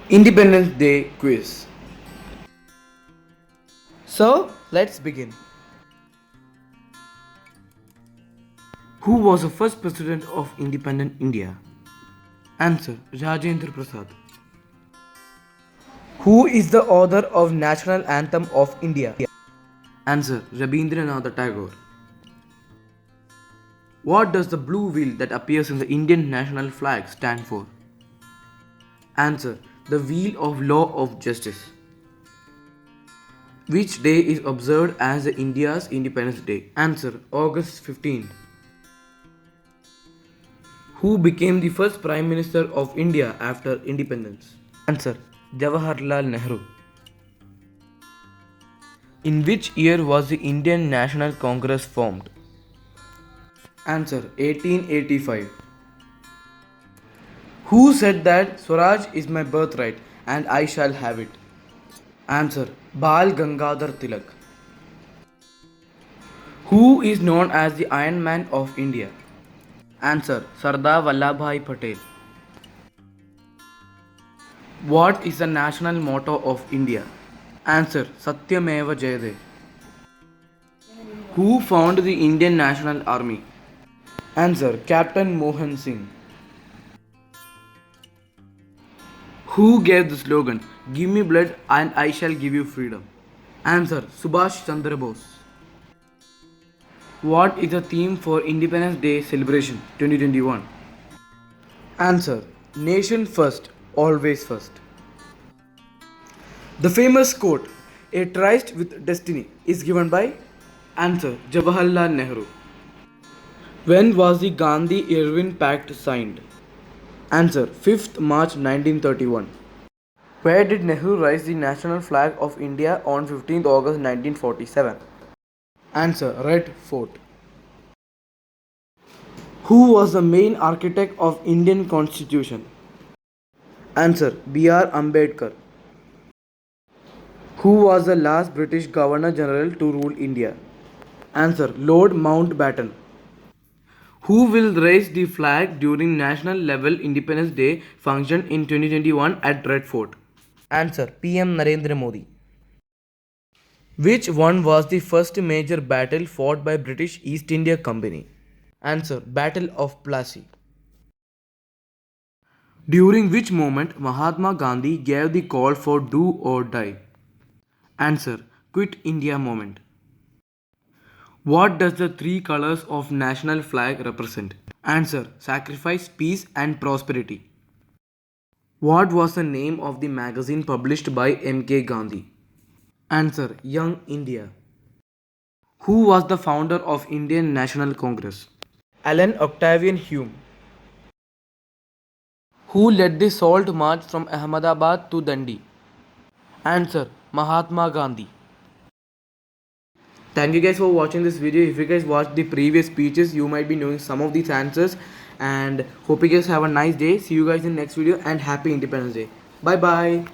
Independence Day quiz. So, let's begin. Who was the first president of independent India? Answer: Rajendra Prasad. Who is the author of National Anthem of India? Answer: Rabindranath Tagore. What does the blue wheel that appears in the Indian national flag stand for? Answer: the wheel of law of justice. Which day is observed as the India's Independence Day? Answer: August 15th. Who became the first Prime Minister of India after independence? Answer: Jawaharlal Nehru. In which year was the Indian National Congress formed? Answer: 1885. Who said that Swaraj is my birthright and I shall have it? Answer: Bal Gangadhar Tilak. Who is known as the Iron Man of India? Answer: Sardar Vallabhbhai Patel. What is the national motto of India? Answer: Satyameva Jayate. Who founded the Indian National Army? Answer: Captain Mohan Singh. Who gave the slogan, "Give me blood and I shall give you freedom"? Answer: Subhash Chandra Bose. What is the theme for Independence Day celebration 2021? Answer: Nation first, always first. The famous quote, "A tryst with destiny," is given by? Answer: Jawaharlal Nehru. When was the Gandhi-Irwin Pact signed? Answer: 5th March 1931. Where did Nehru raise the national flag of India on 15th August 1947? Answer: Red Fort. Who was the main architect of Indian Constitution? Answer: B.R. Ambedkar. Who was the last British Governor General to rule India? Answer: Lord Mountbatten. Who will raise the flag during national level Independence Day function in 2021 at Red Fort? Answer: PM Narendra Modi. Which one was the first major battle fought by British East India Company? Answer: Battle of Plassey. During which moment Mahatma Gandhi gave the call for do or die? Answer: Quit India movement. What does the three colors of national flag represent? Answer: sacrifice, peace and prosperity. What was the name of the magazine published by M.K. Gandhi? Answer: Young India. Who was the founder of Indian National Congress? Alan Octavian Hume. Who led the Salt March from Ahmedabad to Dandi? Answer: Mahatma Gandhi. Thank you guys for watching this video. If you guys watched the previous speeches, you might be knowing some of these answers. And hope you guys have a nice day. See you guys in the next video and happy Independence Day. Bye bye.